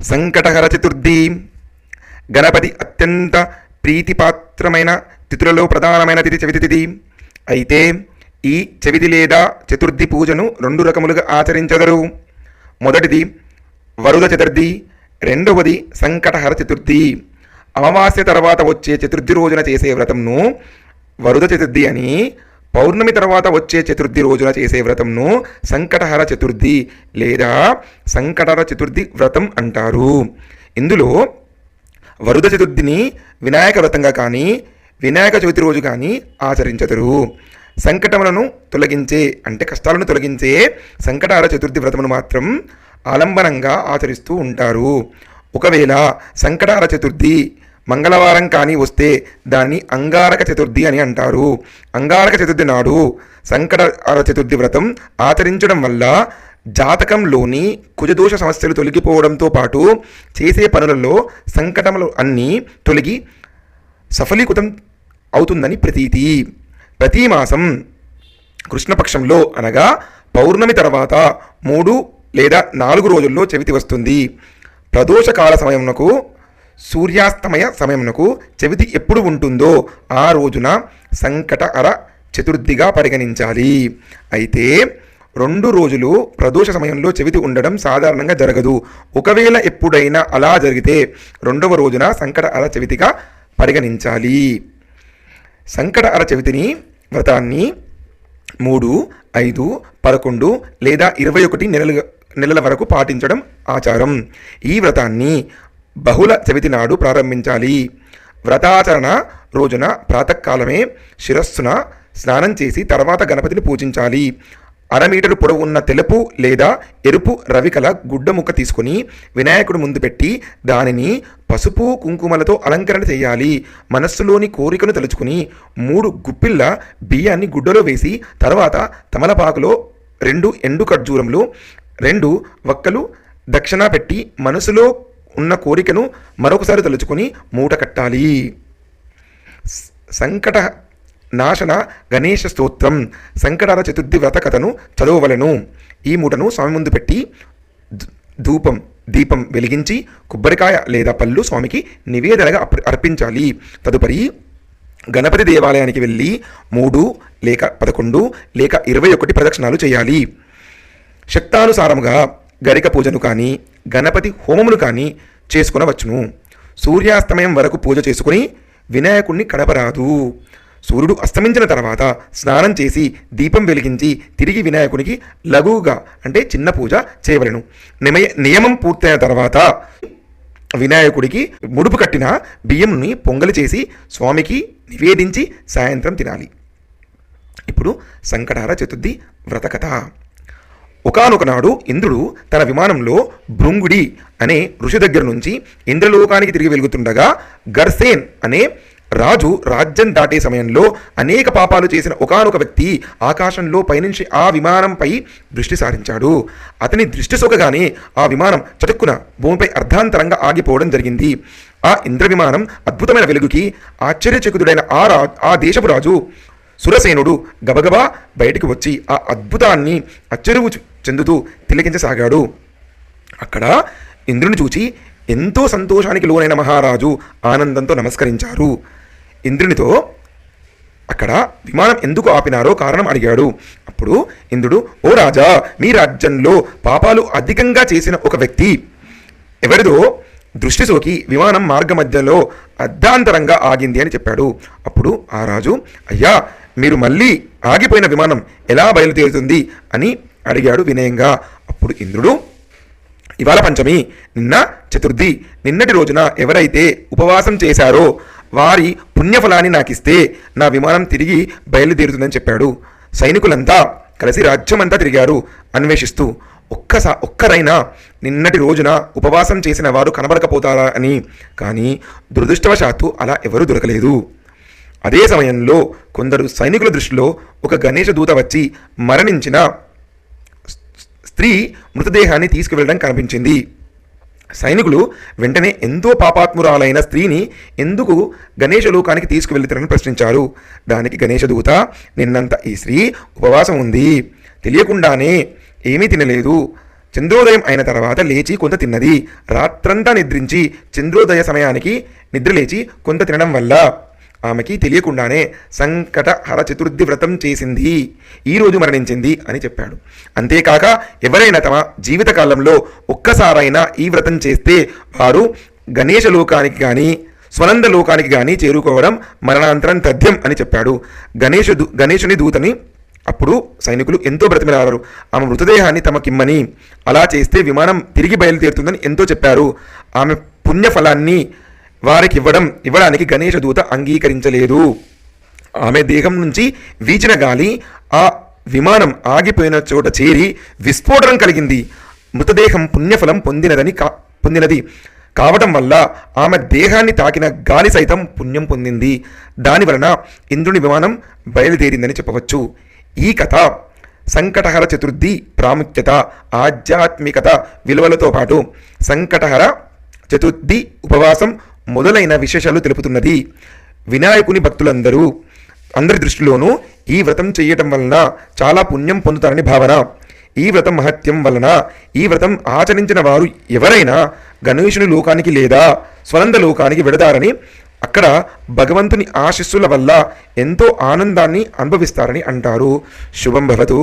సంకటహర చతుర్థి గణపతి అత్యంత ప్రీతిపాత్రమైన తిథులలో ప్రధానమైన తిథి చవితి తిథి. అయితే ఈ చవితి లేదా చతుర్థి పూజను 2 రకములుగా ఆచరించగలరు. మొదటిది వరుద చతుర్థి, రెండవది సంకటహర చతుర్థి. అమావాస్య తర్వాత వచ్చే చతుర్థి రోజున చేసే వ్రతంను వరుద చతుర్థి అని, పౌర్ణమి తర్వాత వచ్చే చతుర్థి రోజున చేసే వ్రతంను సంకటహర చతుర్థి లేదా సంకటహర చతుర్థి వ్రతం అంటారు. ఇందులో వరుద చతుర్థిని వినాయక వ్రతంగా కానీ వినాయక చవితి రోజు కానీ ఆచరించదురు. సంకటములను తొలగించే అంటే కష్టాలను తొలగించే సంకటహర చతుర్థి వ్రతమును మాత్రం ఆలంబనంగా ఆచరిస్తూ ఉంటారు. ఒకవేళ సంకటహర చతుర్థి మంగళవారం కానీ వస్తే దాన్ని అంగారక చతుర్థి అని అంటారు. అంగారక చతుర్థి నాడు సంకటహర చతుర్థి వ్రతం ఆచరించడం వల్ల జాతకంలోని కుజదోష సమస్యలు తొలగిపోవడంతో పాటు చేసే పనులలో సంకటములు అన్నీ తొలగి సఫలీకృతం అవుతుందని ప్రతీతి. ప్రతి మాసం కృష్ణపక్షంలో అనగా పౌర్ణమి తర్వాత 3 లేదా 4 రోజుల్లో చవితి వస్తుంది. ప్రదోషకాల సమయమునకు సూర్యాస్తమయ సమయమునకు చవితి ఎప్పుడు ఉంటుందో ఆ రోజున సంకటహర చతుర్థిగా పరిగణించాలి. అయితే 2 రోజులు ప్రదోష సమయంలో చవితి ఉండడం సాధారణంగా జరగదు. ఒకవేళ ఎప్పుడైనా అలా జరిగితే 2వ రోజున సంకటహర చవితిగా పరిగణించాలి. సంకటహర చవితిని వ్రతాన్ని 3, 5, 11 లేదా 21 నెలల వరకు పాటించడం ఆచారం. ఈ వ్రతాన్ని బహుళ చవితి నాడు ప్రారంభించాలి. వ్రతాచరణ రోజున ప్రాతకాలమే శిరస్సున స్నానం చేసి తర్వాత గణపతిని పూజించాలి. 1/2 మీటరు పొడవు ఉన్న తెలుపు లేదా ఎరుపు రవికల గుడ్డ ముక్క తీసుకొని వినాయకుడు ముందు పెట్టి దానిని పసుపు కుంకుమలతో అలంకరణ చేయాలి. మనస్సులోని కోరికను తలుచుకుని 3 గుప్పిళ్ళ బియ్యాన్ని గుడ్డలో వేసి తర్వాత తమలపాకులో 2 ఎండు ఖర్జూరములు 2 వక్కలు దక్షిణ పెట్టి మనసులో ఉన్న కోరికను మరొకసారి తలుచుకొని మూట కట్టాలి. సంకట నాశన గణేష స్తోత్రం సంకటహర చతుర్థి వ్రత కథను చదవవలను. ఈ మూటను స్వామి ముందు పెట్టి దీపం వెలిగించి కొబ్బరికాయ లేదా పళ్ళు స్వామికి నివేదనగా అర్పించాలి. తదుపరి గణపతి దేవాలయానికి వెళ్ళి 3 లేక 11 లేక 21 ప్రదక్షిణాలు చేయాలి. శక్తానుసారముగా గరిక పూజను కానీ గణపతి హోమమును కానీ చేసుకునవచ్చును. సూర్యాస్తమయం వరకు పూజ చేసుకుని వినాయకుడిని కడపరాదు. సూర్యుడు అస్తమించిన తర్వాత స్నానం చేసి దీపం వెలిగించి తిరిగి వినాయకునికి లఘువుగా అంటే చిన్న పూజ చేయవలెను. నియమం పూర్తయిన తర్వాత వినాయకుడికి ముడుపు కట్టిన బియ్యంని పొంగలి చేసి స్వామికి నివేదించి సాయంత్రం తినాలి. ఇప్పుడు సంకటహర చతుర్థి వ్రత కథ. ఒకానొక నాడు ఇంద్రుడు తన విమానంలో భృంగుడి అనే ఋషి దగ్గర నుంచి ఇంద్రలోకానికి తిరిగి వెలుగుతుండగా గర్సేన్ అనే రాజు రాజ్యం దాటే సమయంలో అనేక పాపాలు చేసిన ఒకానొక వ్యక్తి ఆకాశంలో పైనుంచి ఆ విమానంపై దృష్టి సారించాడు. అతని దృష్టి సోకగానే ఆ విమానం చటుక్కున భూమిపై అర్ధాంతరంగా ఆగిపోవడం జరిగింది. ఆ ఇంద్ర విమానం అద్భుతమైన వెలుగుకి ఆశ్చర్యచకితుడైన ఆ దేశపు రాజు సురసేనుడు గబగబా బయటికి వచ్చి ఆ అద్భుతాన్ని ఆశ్చర్యము చెందుతూ తిలకించసాగాడు. అక్కడ ఇంద్రుని చూచి ఎంతో సంతోషానికి లోనైన మహారాజు ఆనందంతో నమస్కరించారు. ఇంద్రునితో అక్కడ విమానం ఎందుకు ఆపినారో కారణం అడిగాడు. అప్పుడు ఇంద్రుడు, ఓ రాజా, మీ రాజ్యంలో పాపాలు అధికంగా చేసిన ఒక వ్యక్తి ఎవరిదో దృష్టి సోకి విమానం మార్గ మధ్యలో అర్ధాంతరంగా ఆగింది అని చెప్పాడు. అప్పుడు ఆ రాజు, అయ్యా, మీరు మళ్ళీ ఆగిపోయిన విమానం ఎలా బయలుదేరుతుంది అని అడిగాడు వినయంగా. అప్పుడు ఇంద్రుడు, ఇవాళ పంచమి, నిన్న చతుర్థి, నిన్నటి రోజున ఎవరైతే ఉపవాసం చేశారో వారి పుణ్యఫలాన్ని నాకిస్తే నా విమానం తిరిగి బయలుదేరుతుందని చెప్పాడు. సైనికులంతా కలిసి రాజ్యమంతా తిరిగారు అన్వేషిస్తూ. ఒక్కరైనా నిన్నటి రోజున ఉపవాసం చేసిన వారు కనబడకపోతారా అని. కానీ దురదృష్టవశాత్తు అలా ఎవరూ దొరకలేదు. అదే సమయంలో కొందరు సైనికుల దృష్టిలో ఒక గణేష దూత వచ్చి మరణించిన స్త్రీ మృతదేహాన్ని తీసుకువెళ్ళడం కనిపించింది. సైనికులు వెంటనే ఎంతో పాపాత్మురాలైన స్త్రీని ఎందుకు గణేష లోకానికి తీసుకువెళ్తారని ప్రశ్నించారు. దానికి గణేశదూత, నిన్నంత ఈ స్త్రీ ఉపవాసం ఉంది, తెలియకుండానే ఏమీ తినలేదు, చంద్రోదయం అయిన తర్వాత లేచి కొంత తిన్నది. రాత్రంతా నిద్రించి చంద్రోదయ సమయానికి నిద్రలేచి కొంత తినడం వల్ల ఆమెకి తెలియకుండానే సంకటహర చతుర్థి వ్రతం చేసింది, ఈరోజు మరణించింది అని చెప్పాడు. అంతేకాక ఎవరైనా తమ జీవితకాలంలో ఒక్కసారైనా ఈ వ్రతం చేస్తే వారు గణేశ లోకానికి కానీ స్వనంద లోకానికి కానీ చేరుకోవడం మరణాంతరం తథ్యం అని చెప్పాడు. గణేశుని దూతని అప్పుడు సైనికులు ఎంతో బ్రతిమలాడారు. ఆమె మృతదేహాన్ని తమకిమ్మని, అలా చేస్తే విమానం తిరిగి బయలుదేరుతుందని ఎంతో చెప్పారు. ఆమె పుణ్యఫలాన్ని వారికి ఇవ్వడానికి గణేశ దూత అంగీకరించలేదు. ఆమె దేహం నుంచి వీచిన గాలి ఆ విమానం ఆగిపోయిన చోట చేరి విస్ఫోటనం కలిగింది. మృతదేహం పుణ్యఫలం పొందినది కావటం వల్ల ఆమె దేహాన్ని తాకిన గాలి సైతం పుణ్యం పొందింది. దాని వలన ఇంద్రుని విమానం బయలుదేరిందని చెప్పవచ్చు. ఈ కథ సంకటహర చతుర్థి ప్రాముఖ్యత, ఆధ్యాత్మికత విలువలతో పాటు సంకటహర చతుర్థి ఉపవాసం మొదలైన విశేషాలు తెలుపుతున్నది. వినాయకుని అందరి దృష్టిలోనూ ఈ వ్రతం చేయటం వలన చాలా పుణ్యం పొందుతారని భావన. ఈ వ్రతం మహత్యం వలన ఈ వ్రతం ఆచరించిన వారు ఎవరైనా గణేశుని లోకానికి లేదా స్వనంద లోకానికి వెడతారని, అక్కడ భగవంతుని ఆశీస్సుల వల్ల ఎంతో ఆనందాన్ని అనుభవిస్తారని అంటారు. శుభం భవతు.